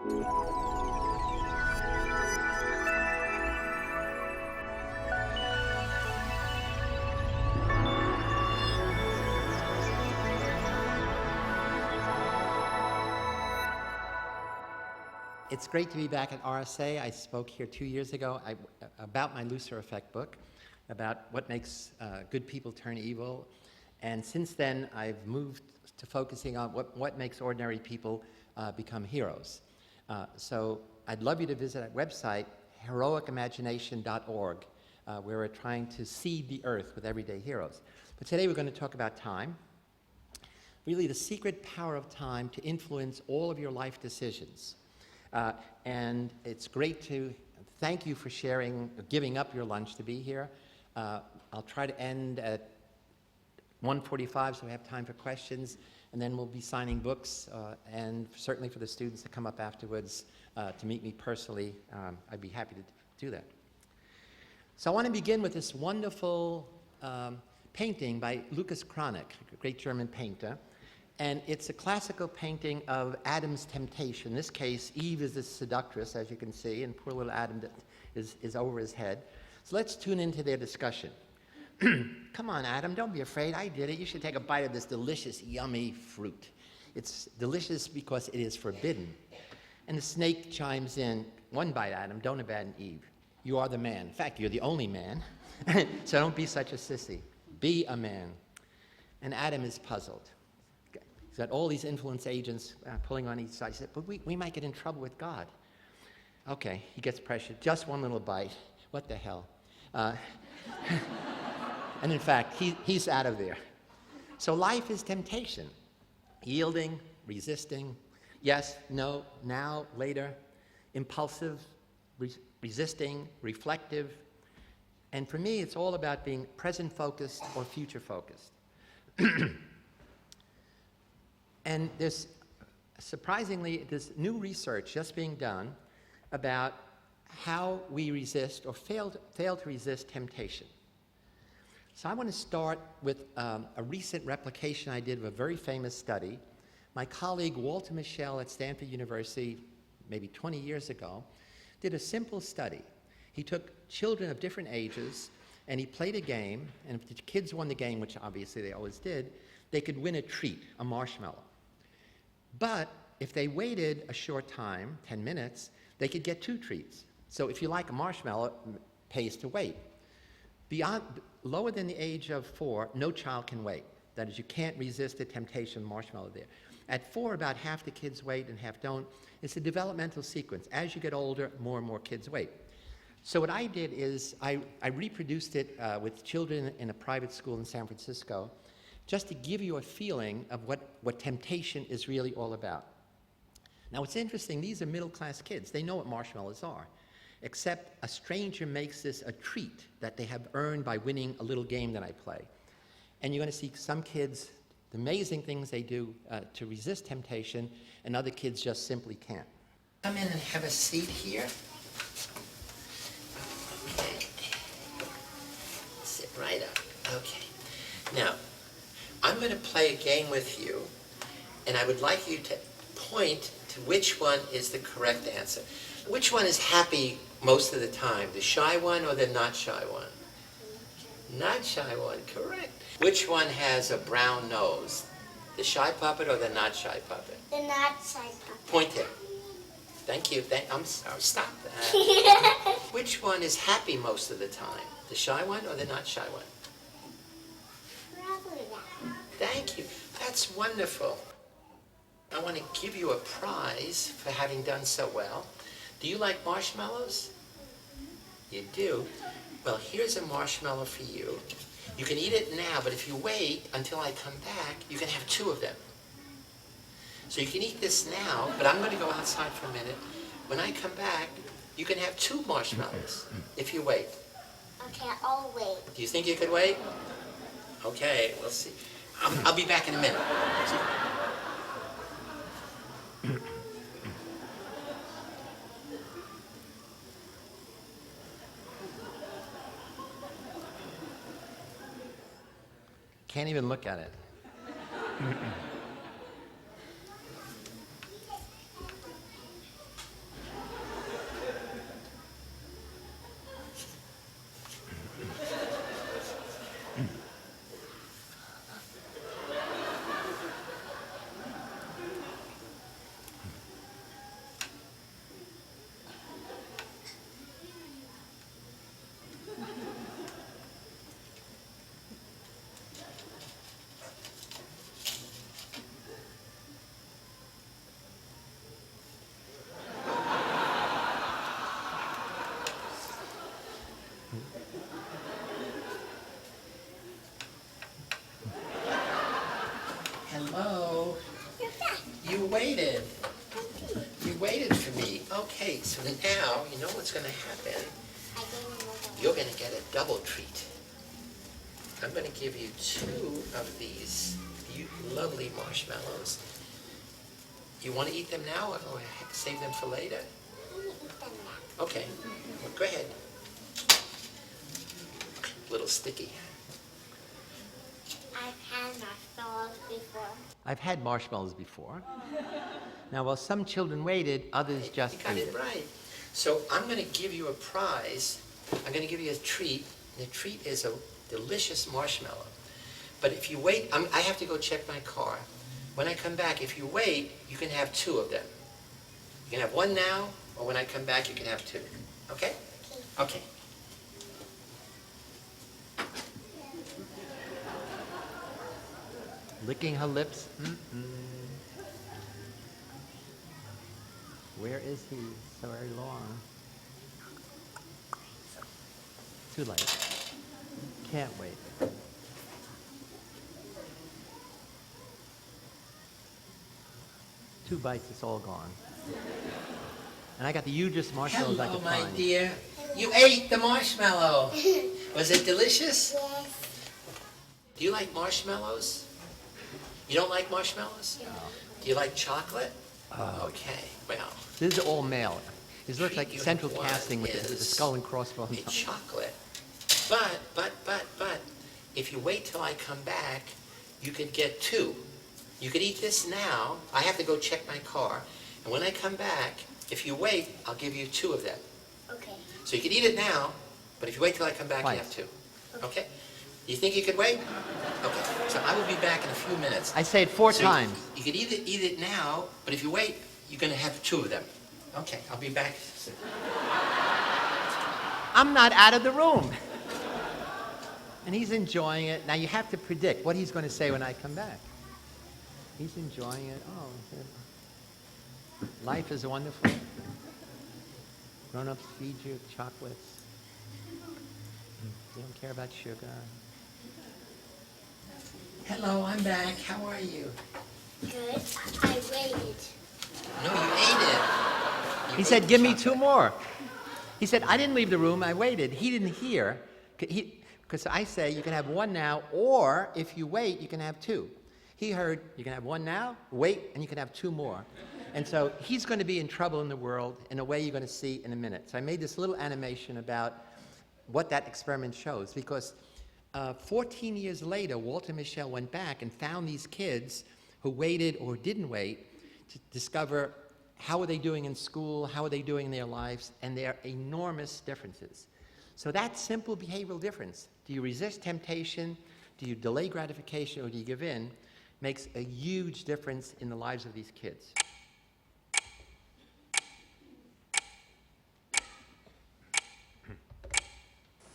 It's great to be back at RSA. I spoke here 2 years ago about my Lucifer Effect book, about what makes good people turn evil. And since then, I've moved to focusing on what makes ordinary people become heroes. So I'd love you to visit our website, heroicimagination.org, where we're trying to seed the earth with everyday heroes. But today we're going to talk about time. Really, the secret power of time to influence all of your life decisions. And it's great to thank you for giving up your lunch to be here. I'll try to end at 1:45 so we have time for questions, and then we'll be signing books, and certainly for the students to come up afterwards to meet me personally, I'd be happy to do that. So I want to begin with this wonderful painting by Lucas Cranach, a great German painter. And it's a classical painting of Adam's temptation. In this case, Eve is the seductress, as you can see, and poor little Adam is over his head. So let's tune into their discussion. Come on, Adam, don't be afraid. I did it. You should take a bite of this delicious, yummy fruit. It's delicious because it is forbidden. And the snake chimes in, one bite, Adam, don't abandon Eve. You are the man. In fact, you're the only man. So don't be such a sissy. Be a man. And Adam is puzzled. He's got all these influence agents pulling on each side. He said, but we might get in trouble with God. Okay, he gets pressured. Just one little bite. What the hell? And in fact, he's out of there. So life is temptation. Yielding, resisting, yes, no, now, later, impulsive, resisting, reflective. And for me, it's all about being present-focused or future-focused. And there's, surprisingly, there's new research just being done about how we resist or fail to resist temptation. So I want to start with a recent replication I did of a very famous study. My colleague Walter Mischel at Stanford University, maybe 20 years ago, did a simple study. He took children of different ages, and he played a game, and if the kids won the game, which obviously they always did, they could win a treat, a marshmallow. But if they waited a short time, 10 minutes, they could get 2 treats. So if you like a marshmallow, it pays to wait. Lower than the age of 4, no child can wait. That is, you can't resist the temptation of marshmallow there. At 4, about half the kids wait and half don't. It's a developmental sequence. As you get older, more and more kids wait. So what I did is I reproduced it with children in a private school in San Francisco, just to give you a feeling of what temptation is really all about. Now, what's interesting, these are middle-class kids. They know what marshmallows are, except a stranger makes this a treat that they have earned by winning a little game that I play. And you're going to see some kids, the amazing things they do to resist temptation, and other kids just simply can't. Come in and have a seat here. Okay. Sit right up. Okay. Now, I'm going to play a game with you, and I would like you to point to which one is the correct answer. Which one is happy most of the time, the shy one or the not shy one? Not shy one, correct. Which one has a brown nose, the shy puppet or the not shy puppet? The not shy puppet. Point there. Thank you. I'm sorry. Stop that. Which one is happy most of the time, the shy one or the not shy one? Probably that. Thank you. That's wonderful. I want to give you a prize for having done so well. Do you like marshmallows? You do? Well, here's a marshmallow for you. You can eat it now, but if you wait until I come back, you can have 2 of them. So you can eat this now, but I'm going to go outside for a minute. When I come back, you can have 2 marshmallows if you wait. Okay, I'll wait. Do you think you could wait? Okay, we'll see. I'll be back in a minute. Can't even look at it. waited. You waited for me. Okay, so now you know what's going to happen. You're going to get a double treat. I'm going to give you 2 of these lovely marshmallows. You want to eat them now or save them for later? Okay, well, go ahead. A little sticky. I've had marshmallows before. I've had marshmallows before. Now, while some children waited, others just You got ate it right. So I'm going to give you a prize. I'm going to give you a treat. The treat is a delicious marshmallow. But if you wait, I have to go check my car. When I come back, if you wait, you can have 2 of them. You can have 1 now, or when I come back, you can have 2. Okay? Okay. Licking her lips. Where is he? So very long. Too late. Can't wait. 2 bites, it's all gone. And I got the hugest marshmallows I Hello, could my find. dear. You ate the marshmallow. Was it delicious? Yes. Do you like marshmallows? You don't like marshmallows? No. Do you like chocolate? Okay, well, This is all male. This looks like Treat you central one casting with the is skull and crossbones. a chocolate. But, if you wait till I come back, you could get 2. You could eat this now. I have to go check my car. And when I come back, if you wait, I'll give you 2 of them. Okay. So you could eat it now, but if you wait till I come back, Twice. you have 2. Okay? You think you could wait? Okay. So I will be back in a few minutes. I say it 4 So times. You could either eat it now, but if you wait, you're going to have 2 of them. Okay, I'll be back soon. I'm not out of the room. And he's enjoying it. Now you have to predict what he's going to say when I come back. He's enjoying it. Oh, life is wonderful. Grown-ups feed you chocolates. They don't care about sugar. Hello, I'm back. How are you? Good. I waited. No, you ate it. You He ate said, the give me chocolate. 2 more. He said, I didn't leave the room, I waited. He didn't hear, because I say you can have 1 now, or if you wait, you can have 2. He heard, you can have 1 now, wait, and you can have 2 more. And so he's going to be in trouble in the world in a way you're going to see in a minute. So I made this little animation about what that experiment shows, because 14 years later, Walter Mischel went back and found these kids who waited or didn't wait to discover how are they doing in school, how are they doing in their lives, and there are enormous differences. So that simple behavioral difference, do you resist temptation, do you delay gratification, or do you give in, makes a huge difference in the lives of these kids.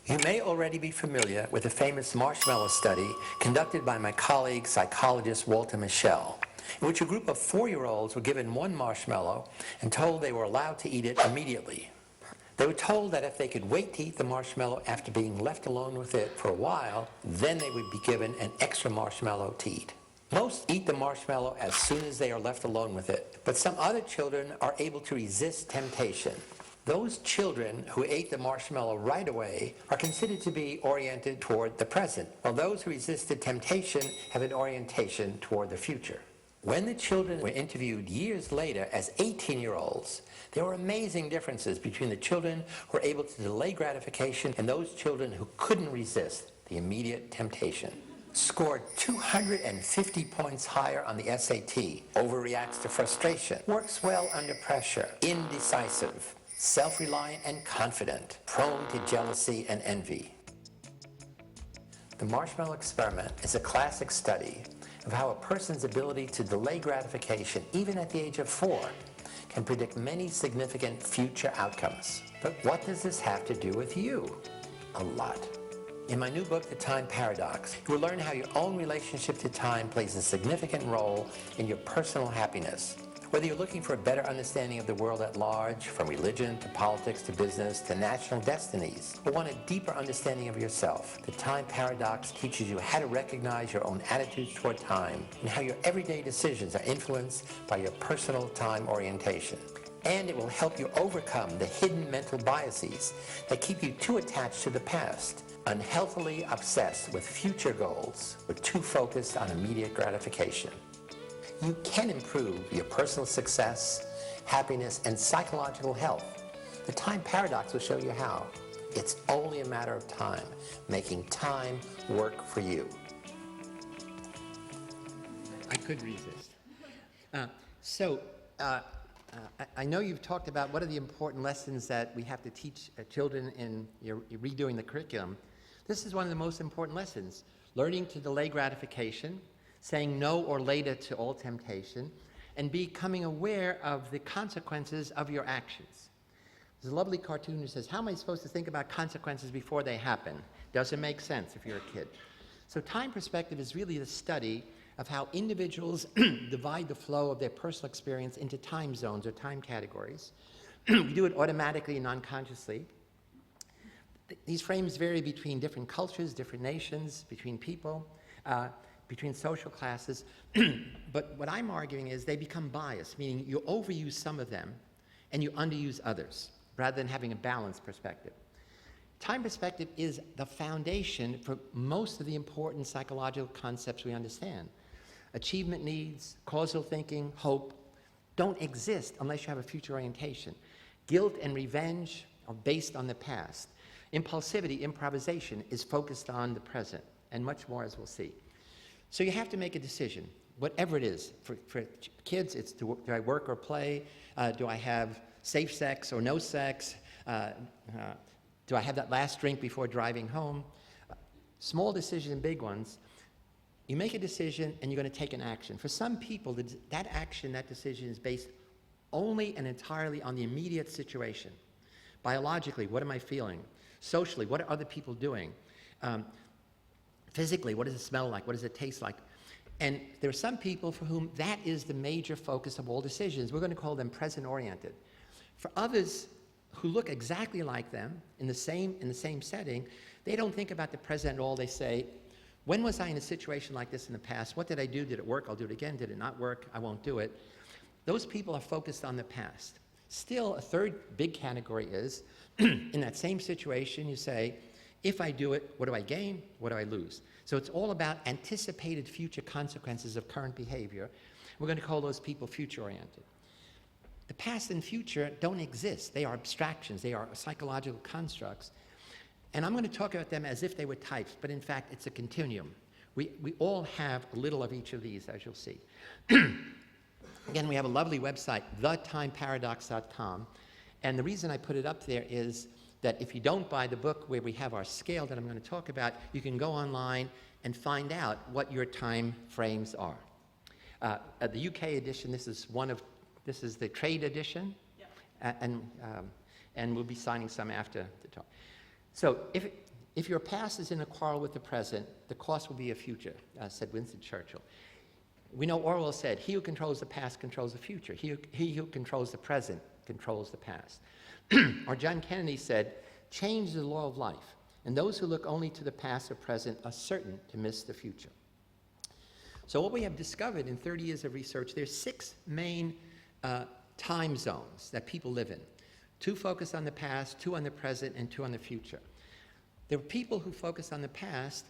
You may already be familiar with the famous marshmallow study conducted by my colleague, psychologist Walter Mischel, in which a group of 4-year-olds were given 1 marshmallow and told they were allowed to eat it immediately. They were told that if they could wait to eat the marshmallow after being left alone with it for a while, then they would be given an extra marshmallow to eat. Most eat the marshmallow as soon as they are left alone with it, but some other children are able to resist temptation. Those children who ate the marshmallow right away are considered to be oriented toward the present, while those who resisted temptation have an orientation toward the future. When the children were interviewed years later as 18-year-olds, there were amazing differences between the children who were able to delay gratification and those children who couldn't resist the immediate temptation. Scored 250 points higher on the SAT, overreacts to frustration, works well under pressure, indecisive, self-reliant and confident, prone to jealousy and envy. The Marshmallow Experiment is a classic study of how a person's ability to delay gratification, even at the age of 4, can predict many significant future outcomes. But what does this have to do with you? A lot. In my new book, The Time Paradox, you will learn how your own relationship to time plays a significant role in your personal happiness. Whether you're looking for a better understanding of the world at large, from religion to politics to business to national destinies, or want a deeper understanding of yourself, the Time Paradox teaches you how to recognize your own attitudes toward time and how your everyday decisions are influenced by your personal time orientation. And it will help you overcome the hidden mental biases that keep you too attached to the past, unhealthily obsessed with future goals, or too focused on immediate gratification. You can improve your personal success, happiness, and psychological health. The Time Paradox will show you how. It's only a matter of time, making time work for you. I could resist. I know you've talked about what are the important lessons that we have to teach children in you're redoing the curriculum. This is one of the most important lessons. Learning to delay gratification, saying no or later to all temptation, and becoming aware of the consequences of your actions. There's a lovely cartoon that says, how am I supposed to think about consequences before they happen? Doesn't make sense if you're a kid. So time perspective is really the study of how individuals divide the flow of their personal experience into time zones or time categories. We do it automatically and unconsciously. These frames vary between different cultures, different nations, between people, between social classes. But what I'm arguing is they become biased, meaning you overuse some of them and you underuse others, rather than having a balanced perspective. Time perspective is the foundation for most of the important psychological concepts we understand. Achievement needs, causal thinking, hope, don't exist unless you have a future orientation. Guilt and revenge are based on the past. Impulsivity, improvisation, is focused on the present, and much more, as we'll see. So you have to make a decision, whatever it is. For kids, it's do I work or play? Do I have safe sex or no sex? Do I have that last drink before driving home? Small decisions and big ones. You make a decision and you're going to take an action. For some people, that action, that decision is based only and entirely on the immediate situation. Biologically, what am I feeling? Socially, what are other people doing? Physically, what does it smell like? What does it taste like? And there are some people for whom that is the major focus of all decisions. We're going to call them present-oriented. For others who look exactly like them in the same setting, they don't think about the present at all. They say, when was I in a situation like this in the past? What did I do? Did it work? I'll do it again. Did it not work? I won't do it. Those people are focused on the past. Still, a third big category is, in that same situation, you say, if I do it, what do I gain? What do I lose? So it's all about anticipated future consequences of current behavior. We're going to call those people future-oriented. The past and future don't exist. They are abstractions. They are psychological constructs. And I'm going to talk about them as if they were types, but in fact, it's a continuum. We all have a little of each of these, as you'll see. Again, we have a lovely website, thetimeparadox.com. And the reason I put it up there is that if you don't buy the book where we have our scale that I'm going to talk about, you can go online and find out what your time frames are. The UK edition, this is the trade edition, yep. And we'll be signing some after the talk. So if your past is in a quarrel with the present, the cost will be a future, said Winston Churchill. We know Orwell said, he who controls the past controls the future. He who controls the present controls the past. Or John Kennedy said, change is the law of life, and those who look only to the past or present are certain to miss the future. So what we have discovered in 30 years of research, there's 6 main time zones that people live in. 2 focus on the past, 2 on the present, and 2 on the future. There are people who focus on the past,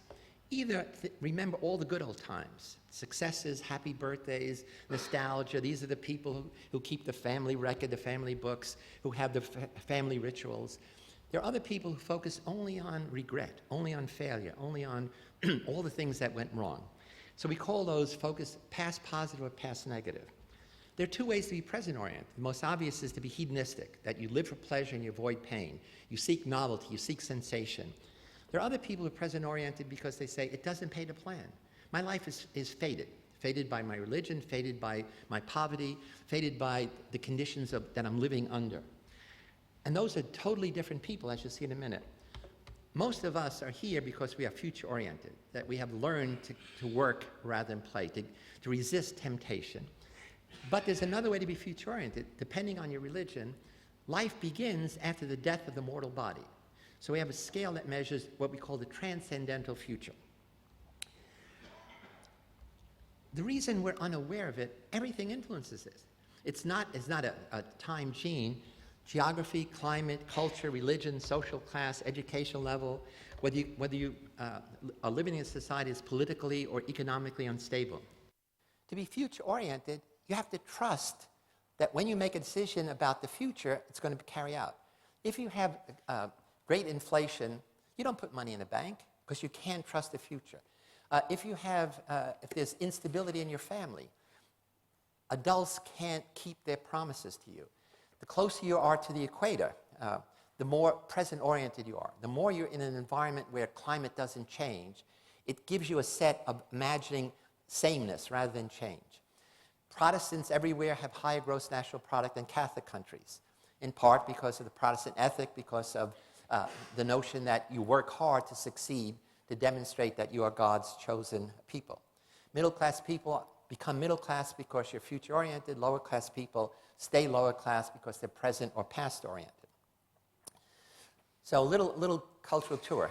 either remember all the good old times, successes, happy birthdays, nostalgia. These are the people who keep the family record, the family books, who have the family rituals. There are other people who focus only on regret, only on failure, only on all the things that went wrong. So we call those focus past positive or past negative. There are 2 ways to be present-oriented. The most obvious is to be hedonistic, that you live for pleasure and you avoid pain. You seek novelty, you seek sensation. There are other people who are present-oriented because they say, it doesn't pay to plan. My life is fated by my religion, fated by my poverty, fated by the conditions that I'm living under. And those are totally different people, as you'll see in a minute. Most of us are here because we are future-oriented, that we have learned to work rather than play, to resist temptation. But there's another way to be future-oriented. Depending on your religion, life begins after the death of the mortal body. So we have a scale that measures what we call the transcendental future. The reason we're unaware of it, everything influences this. It's not a time gene. Geography, climate, culture, religion, social class, educational level, whether you are living in a society that's politically or economically unstable. To be future-oriented, you have to trust that when you make a decision about the future, it's going to carry out. If you have great inflation, you don't put money in a bank because you can't trust the future. If there's instability in your family, adults can't keep their promises to you. The closer you are to the equator, the more present-oriented you are. The more you're in an environment where climate doesn't change, it gives you a set of imagining sameness rather than change. Protestants everywhere have higher gross national product than Catholic countries, in part because of the Protestant ethic, because of the notion that you work hard to succeed, to demonstrate that you are God's chosen people. Middle-class people become middle class because you're future-oriented. Lower-class people stay lower class because they're present or past-oriented. So a little cultural tour.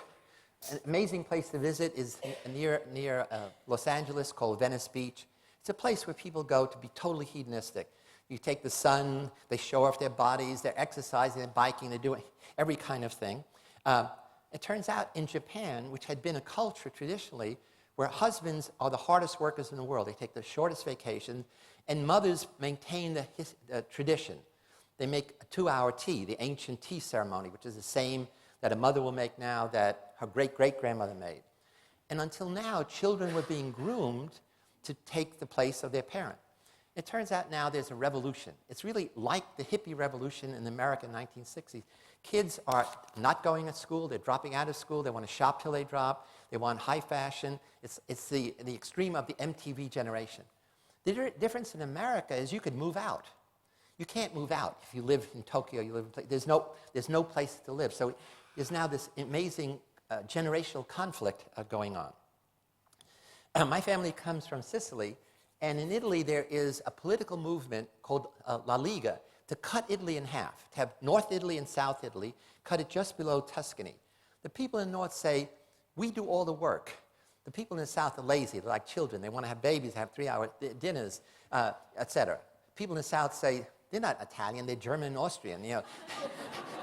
An amazing place to visit is near Los Angeles called Venice Beach. It's a place where people go to be totally hedonistic. You take the sun, they show off their bodies, they're exercising, they're biking, they're doing every kind of thing. It turns out in Japan, which had been a culture traditionally, where husbands are the hardest workers in the world. They take the shortest vacations, and mothers maintain the tradition. They make a 2-hour tea, the ancient tea ceremony, which is the same that a mother will make now that her great-great-grandmother made. And until now, children were being groomed to take the place of their parent. It turns out now there's a revolution. It's really like the hippie revolution in America in the 1960s. Kids are not going to school, they're dropping out of school, they want to shop till they drop, they want high fashion. It's the extreme of the MTV generation. The difference in America is you could move out. You can't move out if you live in Tokyo, there's no place to live. So there's now this amazing generational conflict going on. My family comes from Sicily, and in Italy there is a political movement called La Liga to cut Italy in half, to have North Italy and South Italy, cut it just below Tuscany. The people in the North say, we do all the work. The people in the South are lazy, they're like children, they want to have babies, have 3-hour dinners, etc. People in the South say, they're not Italian, they're German and Austrian, you know.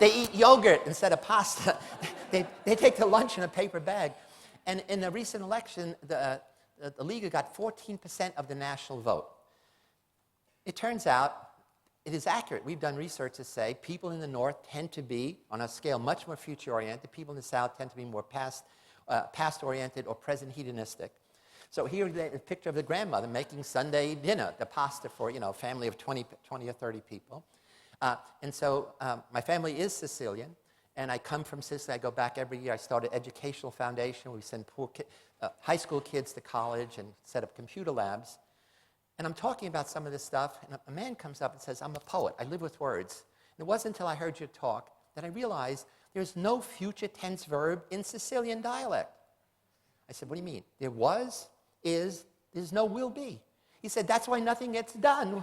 They eat yogurt instead of pasta. They take their lunch in a paper bag. And in the recent election, the Liga got 14% of the national vote. It turns out it is accurate. We've done research to say people in the North tend to be, on a scale, much more future-oriented. People in the South tend to be more past-oriented or present hedonistic. So here's a picture of the grandmother making Sunday dinner, the pasta for a family of 20 or 30 people. And so my family is Sicilian, and I come from Sicily. I go back every year. I started an educational foundation. We send high school kids to college and set up computer labs. And I'm talking about some of this stuff, and a man comes up and says, I'm a poet. I live with words. And it wasn't until I heard you talk that I realized there's no future tense verb in Sicilian dialect. I said, what do you mean? There was, is, there's no will be. He said, that's why nothing gets done.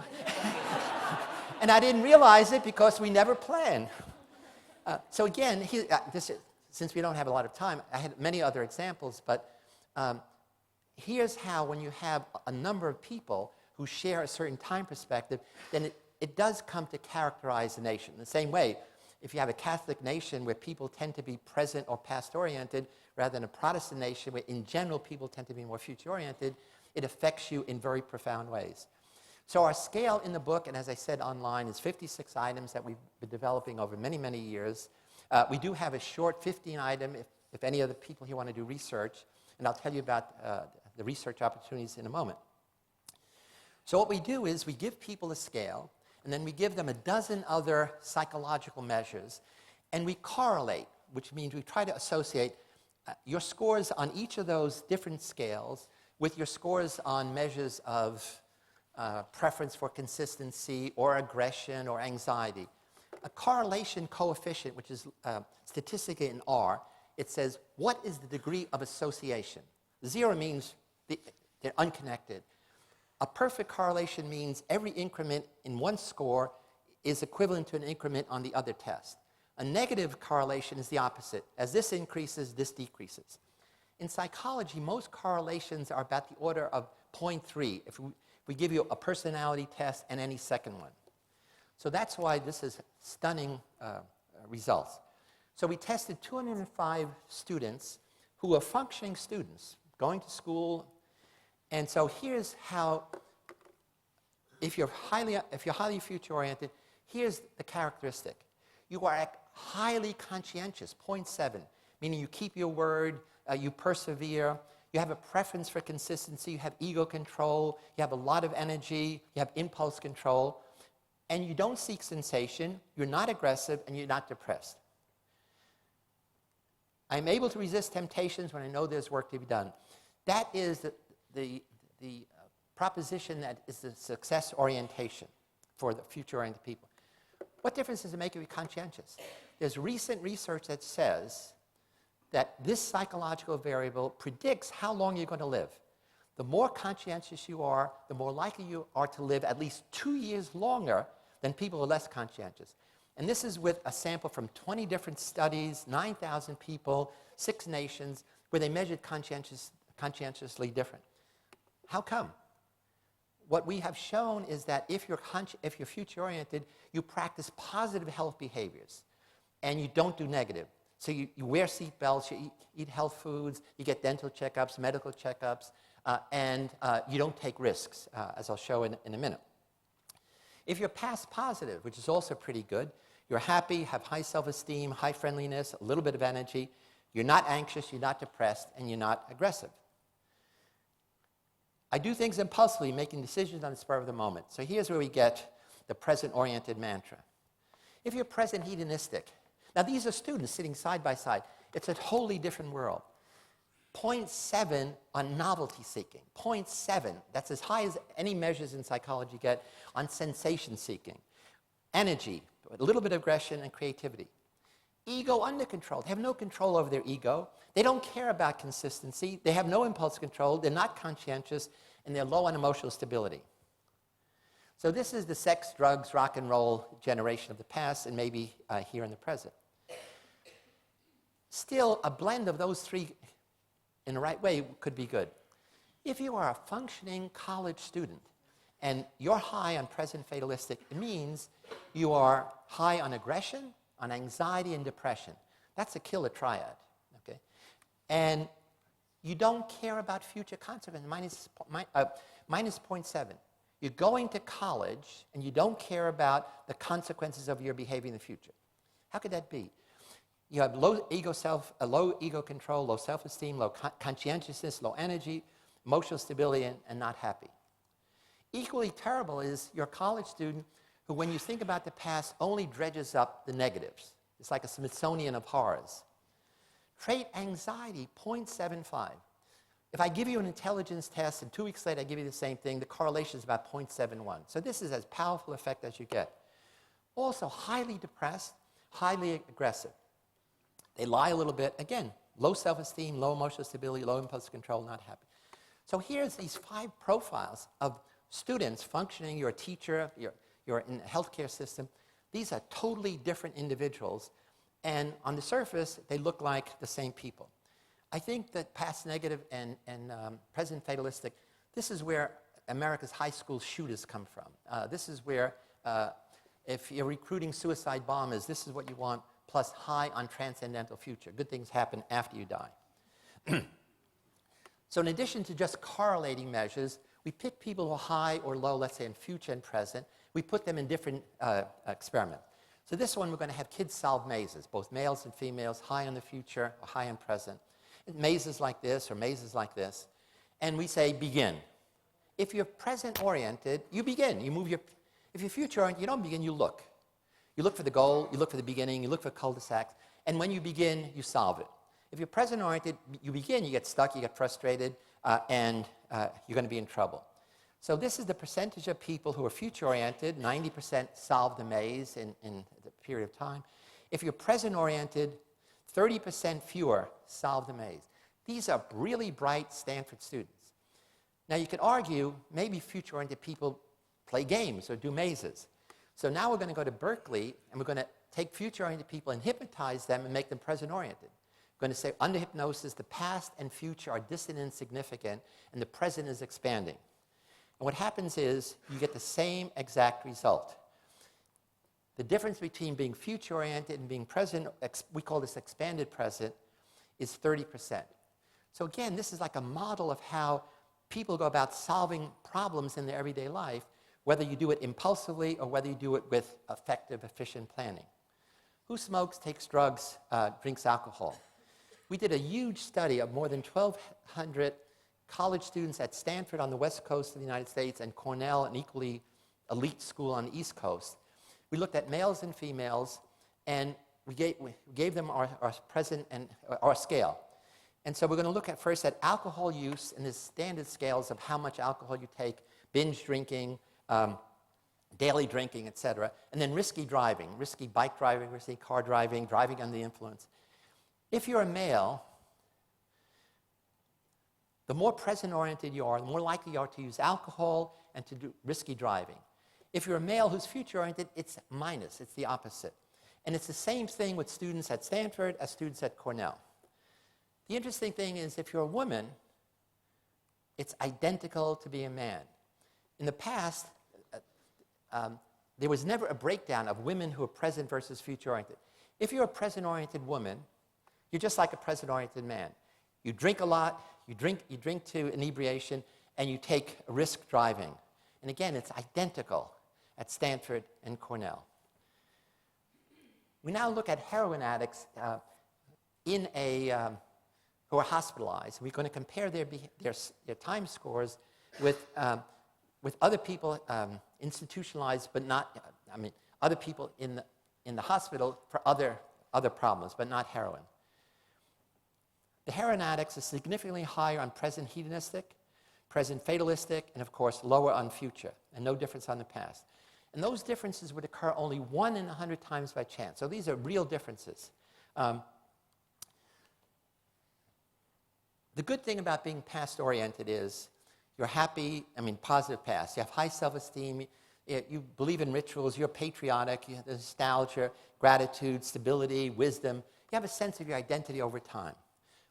And I didn't realize it because we never plan. So again, since we don't have a lot of time, I had many other examples, but here's how when you have a number of people who share a certain time perspective, then it does come to characterize the nation. In the same way, if you have a Catholic nation where people tend to be present or past-oriented, rather than a Protestant nation where in general people tend to be more future-oriented, it affects you in very profound ways. So our scale in the book, and as I said online, is 56 items that we've been developing over many, many years. We do have a short 15-item if any of the people here want to do research, and I'll tell you about the research opportunities in a moment. So what we do is we give people a scale, and then we give them a dozen other psychological measures, and we correlate, which means we try to associate your scores on each of those different scales with your scores on measures of preference for consistency or aggression or anxiety. A correlation coefficient, which is statistically in R, it says, what is the degree of association? 0 means they're unconnected. A perfect correlation means every increment in one score is equivalent to an increment on the other test. A negative correlation is the opposite. As this increases, this decreases. In psychology, most correlations are about the order of 0.3 if we give you a personality test and any second one. So that's why this is stunning results. So we tested 205 students who are functioning students, going to school. And so here's how, if you're highly future-oriented, here's the characteristic. You are highly conscientious, 0.7, meaning you keep your word, you persevere, you have a preference for consistency, you have ego control, you have a lot of energy, you have impulse control, and you don't seek sensation, you're not aggressive, and you're not depressed. I'm able to resist temptations when I know there's work to be done. That is the proposition that is the success orientation for the future-oriented people. What difference does it make if you're conscientious? There's recent research that says that this psychological variable predicts how long you're going to live. The more conscientious you are, the more likely you are to live at least 2 years longer than people who are less conscientious. And this is with a sample from 20 different studies, 9,000 people, 6 nations, where they measured conscientiously different. How come? What we have shown is that if you're future-oriented, you practice positive health behaviors, and you don't do negative. So you wear seat belts, you eat health foods, you get dental checkups, medical checkups, and you don't take risks, as I'll show in a minute. If you're past positive, which is also pretty good, you're happy, have high self-esteem, high friendliness, a little bit of energy, you're not anxious, you're not depressed, and you're not aggressive. I do things impulsively, making decisions on the spur of the moment. So here's where we get the present-oriented mantra. If you're present hedonistic, now these are students sitting side by side. It's a wholly different world. 0.7 on novelty seeking. 0.7, that's as high as any measures in psychology get on sensation seeking. Energy, a little bit of aggression and creativity. Ego under control. They have no control over their ego. They don't care about consistency. They have no impulse control. They're not conscientious, and they're low on emotional stability. So this is the sex, drugs, rock and roll generation of the past, and maybe here in the present. Still, a blend of those three in the right way could be good. If you are a functioning college student and you're high on present fatalistic, it means you are high on aggression, on anxiety, and depression. That's a killer triad, okay? And you don't care about future consequences, minus 0.7. You're going to college and you don't care about the consequences of your behavior in the future. How could that be? You have low ego control, low self-esteem, low conscientiousness, low energy, emotional stability, and not happy. Equally terrible is your college student who, when you think about the past, only dredges up the negatives. It's like a Smithsonian of horrors. Trait anxiety, 0.75. If I give you an intelligence test and 2 weeks later I give you the same thing, the correlation is about 0.71. So this is as powerful effect as you get. Also, highly depressed, highly aggressive. They lie a little bit. Again, low self-esteem, low emotional stability, low impulse control, not happy. So here's these 5 profiles of students functioning. You're a teacher, you're in the healthcare system. These are totally different individuals. And on the surface, they look like the same people. I think that past negative and present fatalistic, this is where America's high school shooters come from. This is where, if you're recruiting suicide bombers, this is what you want, plus high on transcendental future. Good things happen after you die. So in addition to just correlating measures, we pick people who are high or low, let's say in future and present. We put them in different experiments. So this one, we're going to have kids solve mazes, both males and females, high in the future or high in present. Mazes like this or mazes like this. And we say, begin. If you're present-oriented, you begin. You move your... If you're future-oriented, you don't begin, you look. You look for the goal, you look for the beginning, you look for cul-de-sacs, and when you begin, you solve it. If you're present-oriented, you begin, you get stuck, you get frustrated, and you're going to be in trouble. So this is the percentage of people who are future-oriented. 90% solve the maze in the period of time. If you're present-oriented, 30% fewer solve the maze. These are really bright Stanford students. Now, you could argue maybe future-oriented people play games or do mazes. So now we're going to go to Berkeley, and we're going to take future-oriented people and hypnotize them and make them present-oriented. We're going to say, under hypnosis, the past and future are distant and insignificant, and the present is expanding. And what happens is you get the same exact result. The difference between being future-oriented and being present, we call this expanded present, is 30%. So again, this is like a model of how people go about solving problems in their everyday life, whether you do it impulsively or whether you do it with effective, efficient planning. Who smokes, takes drugs, drinks alcohol? We did a huge study of more than 1,200 college students at Stanford on the west coast of the United States and Cornell, an equally elite school on the east coast. We looked at males and females, and we gave them our present and our scale. And so we're going to look at first at alcohol use and the standard scales of how much alcohol you take, binge drinking, daily drinking, etc., and then risky driving, risky bike driving, risky car driving, driving under the influence. If you're a male, the more present-oriented you are, the more likely you are to use alcohol and to do risky driving. If you're a male who's future-oriented, it's minus, it's the opposite. And it's the same thing with students at Stanford as students at Cornell. The interesting thing is if you're a woman, it's identical to being a man. In the past, there was never a breakdown of women who are present versus future-oriented. If you're a present-oriented woman, you're just like a present-oriented man. You drink a lot, you drink to inebriation, and you take risk driving. And again, it's identical at Stanford and Cornell. We now look at heroin addicts who are hospitalized. We're going to compare their time scores with other people institutionalized, but not, other people in the hospital for other problems, but not heroin. The heroin addicts are significantly higher on present hedonistic, present fatalistic, and of course lower on future, and no difference on the past. And those differences would occur only 1 in 100 times by chance. So these are real differences. The good thing about being past-oriented is you're happy, positive past. You have high self-esteem, you believe in rituals, you're patriotic, you have nostalgia, gratitude, stability, wisdom. You have a sense of your identity over time.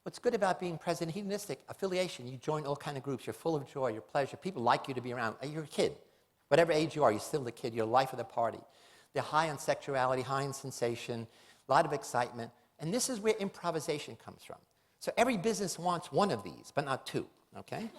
What's good about being present hedonistic, affiliation, you join all kinds of groups, you're full of joy, you're pleasure, people like you to be around. You're a kid. Whatever age you are, you're still a kid, you're the life of the party. They're high on sexuality, high on sensation, a lot of excitement, and this is where improvisation comes from. So every business wants one of these, but not two, okay?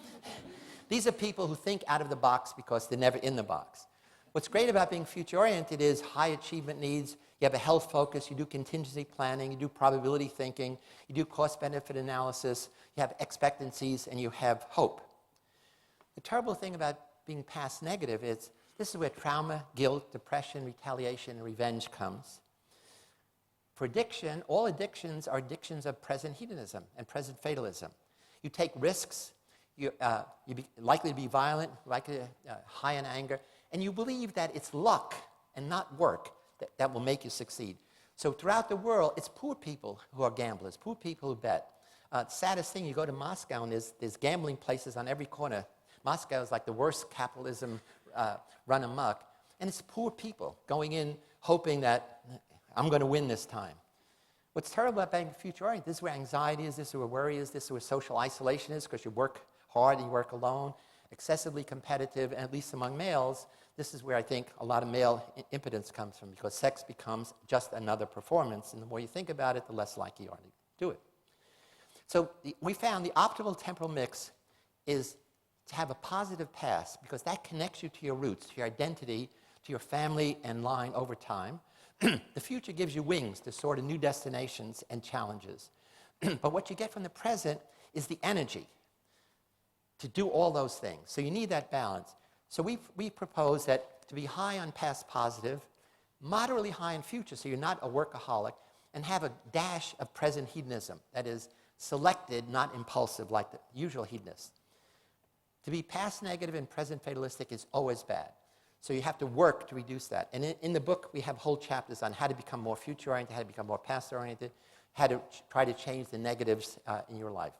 These are people who think out of the box because they're never in the box. What's great about being future-oriented is high achievement needs, you have a health focus, you do contingency planning, you do probability thinking, you do cost-benefit analysis, you have expectancies, and you have hope. The terrible thing about being past negative is this is where trauma, guilt, depression, retaliation, and revenge comes. For addiction, all addictions are addictions of present hedonism and present fatalism. You take risks, you're likely to be violent, likely to high in anger, and you believe that it's luck and not work that will make you succeed. So throughout the world, it's poor people who are gamblers, poor people who bet. Saddest thing, you go to Moscow and there's gambling places on every corner. Moscow is like the worst capitalism run amok. And it's poor people going in hoping that I'm going to win this time. What's terrible about being future-oriented, this is where anxiety is, this is where worry is, this is where social isolation is because you work hard and you work alone, excessively competitive, and at least among males, this is where I think a lot of male impotence comes from because sex becomes just another performance, and the more you think about it, the less likely you are to do it. So we found the optimal temporal mix is to have a positive past because that connects you to your roots, to your identity, to your family and line over time. The future gives you wings to soar to new destinations and challenges. But what you get from the present is the energy to do all those things. So you need that balance. So we propose that to be high on past positive, moderately high in future, so you're not a workaholic, and have a dash of present hedonism. That is, selected, not impulsive like the usual hedonist. To be past negative and present fatalistic is always bad. So you have to work to reduce that. And in the book, we have whole chapters on how to become more future-oriented, how to become more past-oriented, how to try to change the negatives in your life.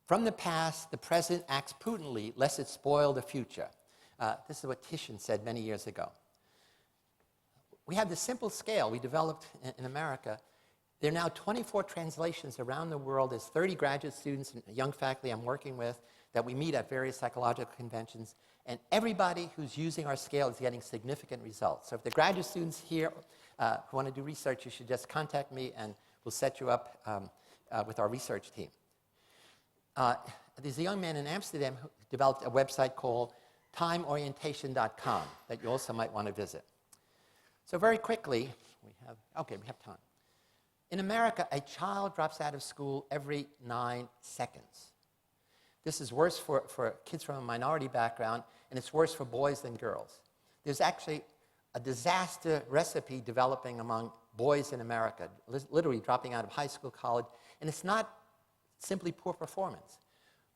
From the past, the present acts prudently, lest it spoil the future. This is what Titian said many years ago. We have this simple scale we developed in America. There are now 24 translations around the world. There's 30 graduate students and young faculty I'm working with that we meet at various psychological conventions. And everybody who's using our scale is getting significant results. So if the graduate students here who want to do research, you should just contact me and we'll set you up with our research team. There's a young man in Amsterdam who developed a website called TimeOrientation.com that you also might want to visit. So very quickly, we have time. In America, a child drops out of school every 9 seconds. This is worse for kids from a minority background, and it's worse for boys than girls. There's actually a disaster recipe developing among boys in America, literally dropping out of high school, college, and it's not simply poor performance.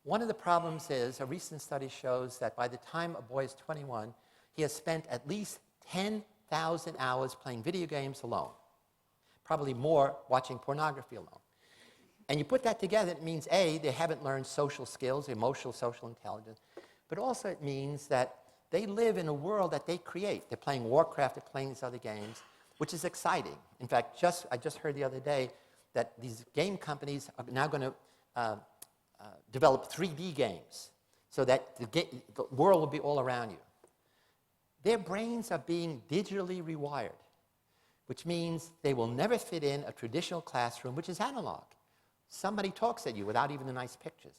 One of the problems is, a recent study shows that by the time a boy is 21, he has spent at least 10,000 hours playing video games alone. Probably more watching pornography alone. And you put that together, it means, A, they haven't learned social skills, emotional, social intelligence, but also it means that they live in a world that they create. They're playing Warcraft, they're playing these other games, which is exciting. In fact, I just heard the other day that these game companies are now going to develop 3D games so that the world will be all around you. Their brains are being digitally rewired, which means they will never fit in a traditional classroom, which is analog. Somebody talks at you without even the nice pictures,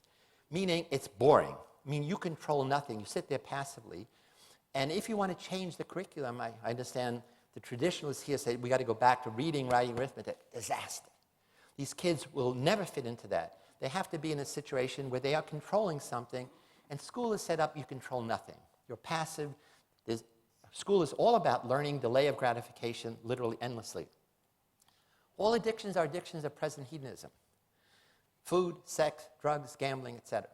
meaning it's boring. I mean, you control nothing. You sit there passively. And if you want to change the curriculum, I understand the traditionalists here say we got to go back to reading, writing, arithmetic. Disaster. These kids will never fit into that. They have to be in a situation where they are controlling something, and school is set up, you control nothing. You're passive. School is all about learning, delay of gratification, literally endlessly. All addictions are addictions of present hedonism. Food, sex, drugs, gambling, etc.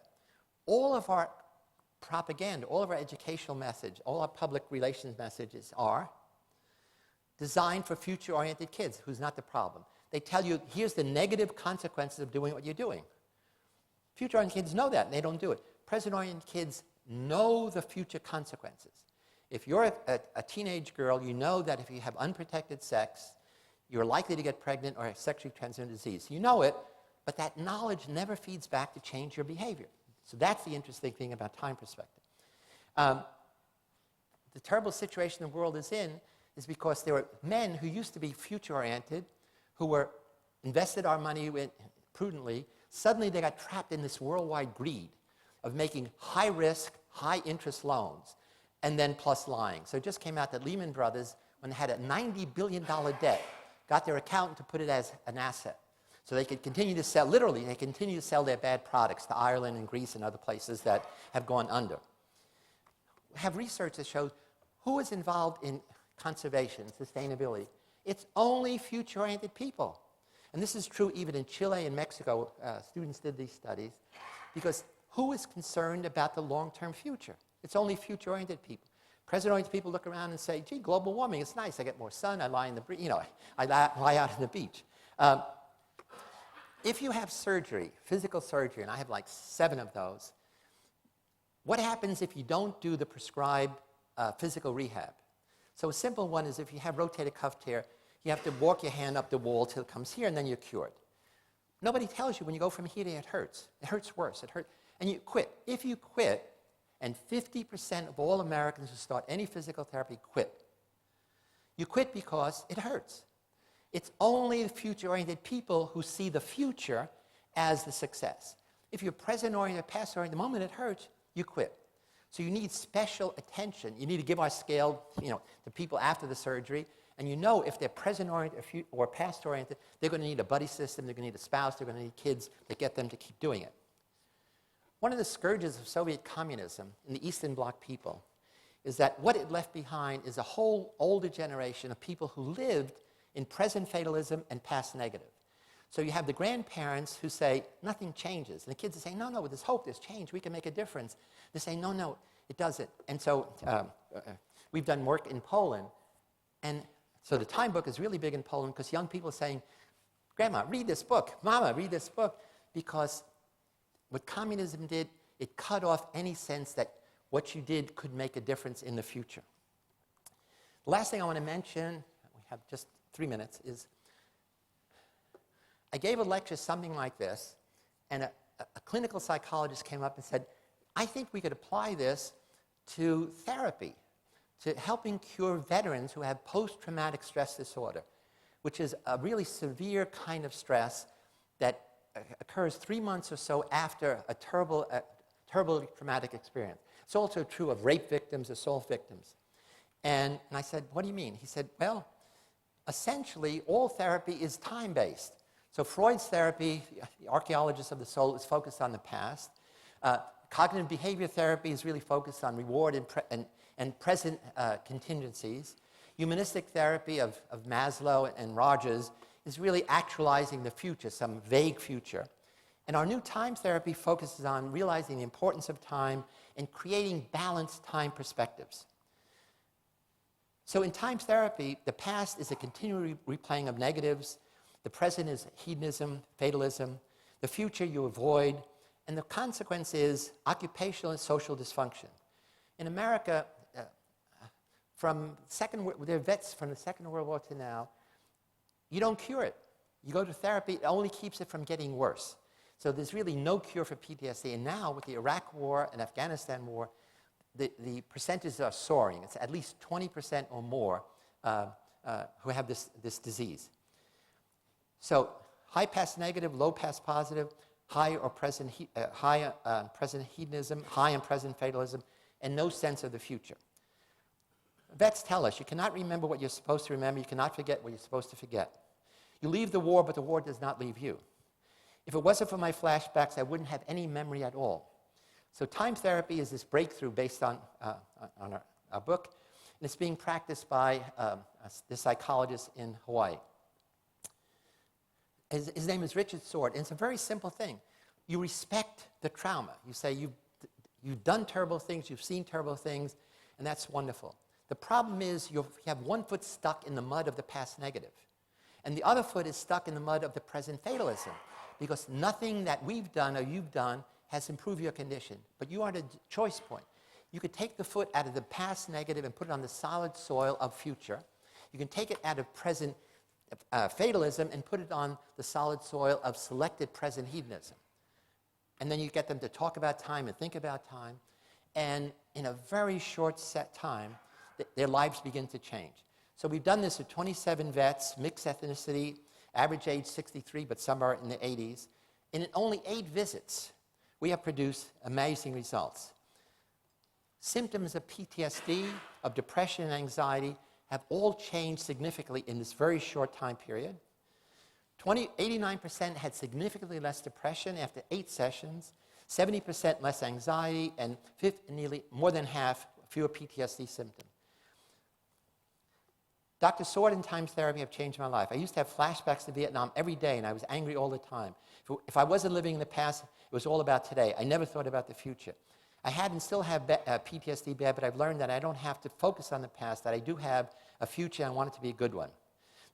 All of our propaganda, all of our educational message, all our public relations messages are designed for future-oriented kids, who's not the problem. They tell you, here's the negative consequences of doing what you're doing. Future-oriented kids know that, and they don't do it. Present-oriented kids know the future consequences. If you're a teenage girl, you know that if you have unprotected sex, you're likely to get pregnant or have sexually transmitted disease. You know it, but that knowledge never feeds back to change your behavior. So that's the interesting thing about time perspective. The terrible situation the world is in is because there were men who used to be future-oriented, who were invested our money prudently. Suddenly they got trapped in this worldwide greed of making high-risk, high-interest loans, and then plus lying. So it just came out that Lehman Brothers, when they had a $90 billion debt, got their accountant to put it as an asset. So they could continue to sell, literally, they continue to sell their bad products to Ireland and Greece and other places that have gone under. We have research that shows who is involved in conservation, sustainability. It's only future-oriented people. And this is true even in Chile and Mexico. Students did these studies. Because who is concerned about the long-term future? It's only future-oriented people. Present-oriented people look around and say, gee, global warming, it's nice. I get more sun. I lie in the, I lie out on the beach. If you have surgery, physical surgery, and I have like 7 of those, what happens if you don't do the prescribed physical rehab? So a simple one is if you have rotator cuff tear, you have to walk your hand up the wall till it comes here, and then you're cured. Nobody tells you when you go from here to here, it hurts. It hurts worse. It hurts. And you quit. If you quit, and 50% of all Americans who start any physical therapy quit. You quit because it hurts. It's only the future-oriented people who see the future as the success. If you're present-oriented, past-oriented, the moment it hurts, you quit. So you need special attention. You need to give our scale, to people after the surgery, and if they're present-oriented or past-oriented, they're going to need a buddy system, they're going to need a spouse, they're going to need kids that get them to keep doing it. One of the scourges of Soviet communism in the Eastern Bloc people is that what it left behind is a whole older generation of people who lived in present fatalism and past negative. So you have the grandparents who say, nothing changes. And the kids are saying, no, there's hope, there's change, we can make a difference. They say, no, it doesn't. And so we've done work in Poland. And so the Time book is really big in Poland because young people are saying, Grandma, read this book. Mama, read this book. Because what communism did, it cut off any sense that what you did could make a difference in the future. The last thing I want to mention, we have just 3 minutes, is I gave a lecture something like this, and a clinical psychologist came up and said, I think we could apply this to therapy, to helping cure veterans who have post-traumatic stress disorder, which is a really severe kind of stress that occurs 3 months or so after a terrible traumatic experience. It's also true of rape victims, assault victims. And I said, what do you mean? He said, well, essentially, all therapy is time-based. So Freud's therapy, the archaeologist of the soul, is focused on the past. Cognitive behavior therapy is really focused on reward and present contingencies. Humanistic therapy of Maslow and Rogers is really actualizing the future, some vague future. And our new time therapy focuses on realizing the importance of time and creating balanced time perspectives. So in time therapy, the past is a continual replaying of negatives. The present is hedonism, fatalism. The future you avoid. And the consequence is occupational and social dysfunction. In America, there are vets from the Second World War to now, you don't cure it. You go to therapy, it only keeps it from getting worse. So there's really no cure for PTSD. And now with the Iraq War and Afghanistan War, the percentages are soaring. It's at least 20% or more who have this disease. So high past negative, low past positive, high present hedonism, high and present fatalism, and no sense of the future. Vets tell us you cannot remember what you're supposed to remember. You cannot forget what you're supposed to forget. You leave the war, but the war does not leave you. If it wasn't for my flashbacks, I wouldn't have any memory at all. So time therapy is this breakthrough based on our book, and it's being practiced by this psychologist in Hawaii. His name is Richard Sword, and it's a very simple thing. You respect the trauma. You say you've done terrible things, you've seen terrible things, and that's wonderful. The problem is you have one foot stuck in the mud of the past negative, and the other foot is stuck in the mud of the present fatalism, because nothing that we've done or you've done has improved your condition, but you are at a choice point. You could take the foot out of the past negative and put it on the solid soil of future. You can take it out of present fatalism and put it on the solid soil of selected present hedonism. And then you get them to talk about time and think about time, and in a very short set time, their lives begin to change. So we've done this with 27 vets, mixed ethnicity, average age 63, but some are in the 80s. And in only 8 visits, we have produced amazing results. Symptoms of PTSD, of depression and anxiety have all changed significantly in this very short time period. 89% had significantly less depression after 8 sessions, 70% less anxiety, and nearly more than half fewer PTSD symptoms. Dr. Sword and time therapy have changed my life. I used to have flashbacks to Vietnam every day, and I was angry all the time. If I wasn't living in the past, it was all about today. I never thought about the future. I had and still have PTSD bad, but I've learned that I don't have to focus on the past, that I do have a future, and I want it to be a good one.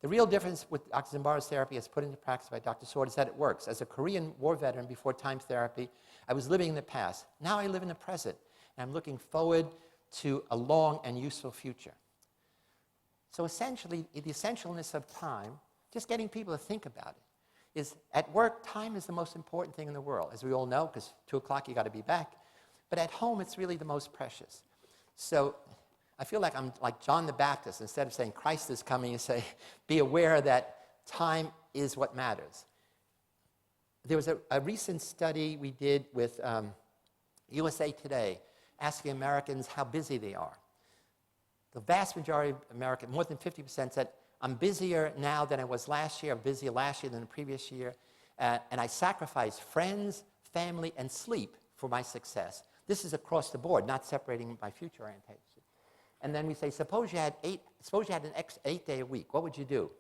The real difference with Dr. Zimbardo's therapy, as put into practice by Dr. Sword, is that it works. As a Korean war veteran before time therapy, I was living in the past. Now I live in the present, and I'm looking forward to a long and useful future. So essentially, the essentialness of time, just getting people to think about it, is at work, time is the most important thing in the world, as we all know, because 2 o'clock you got to be back. But at home, it's really the most precious. So I feel like I'm like John the Baptist. Instead of saying Christ is coming, you say, be aware that time is what matters. There was a recent study we did with USA Today, asking Americans how busy they are. The vast majority of Americans, more than 50%, said, I'm busier now than I was last year, I'm busier last year than the previous year, and I sacrifice friends, family, and sleep for my success. This is across the board, not separating by future orientation. And then we say, suppose you had an 8-day a week, what would you do?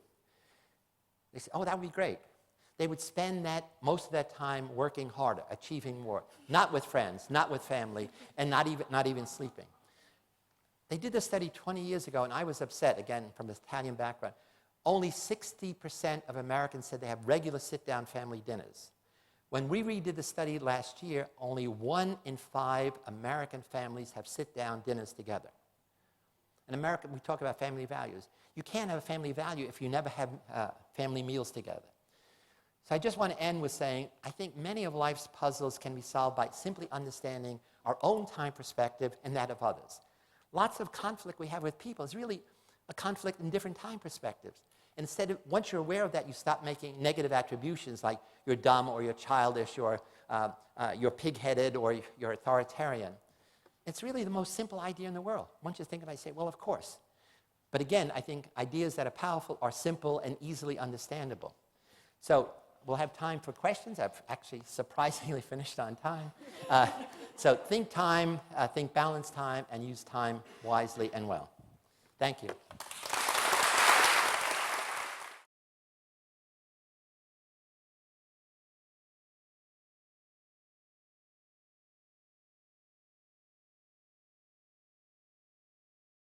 They say, oh, that would be great. They would spend most of that time working harder, achieving more, not with friends, not with family, and not even sleeping. They did this study 20 years ago, and I was upset, again, from an Italian background. Only 60% of Americans said they have regular sit-down family dinners. When we redid the study last year, only 1 in 5 American families have sit-down dinners together. In America, we talk about family values. You can't have a family value if you never have family meals together. So I just want to end with saying, I think many of life's puzzles can be solved by simply understanding our own time perspective and that of others. Lots of conflict we have with people is really a conflict in different time perspectives. Instead of, once you're aware of that, you stop making negative attributions like you're dumb or you're childish or you're pig-headed or you're authoritarian. It's really the most simple idea in the world. Once you think about it, you say, well, of course. But again, I think ideas that are powerful are simple and easily understandable. So we'll have time for questions. I've actually surprisingly finished on time. So think time, think balanced time, and use time wisely and well. Thank you.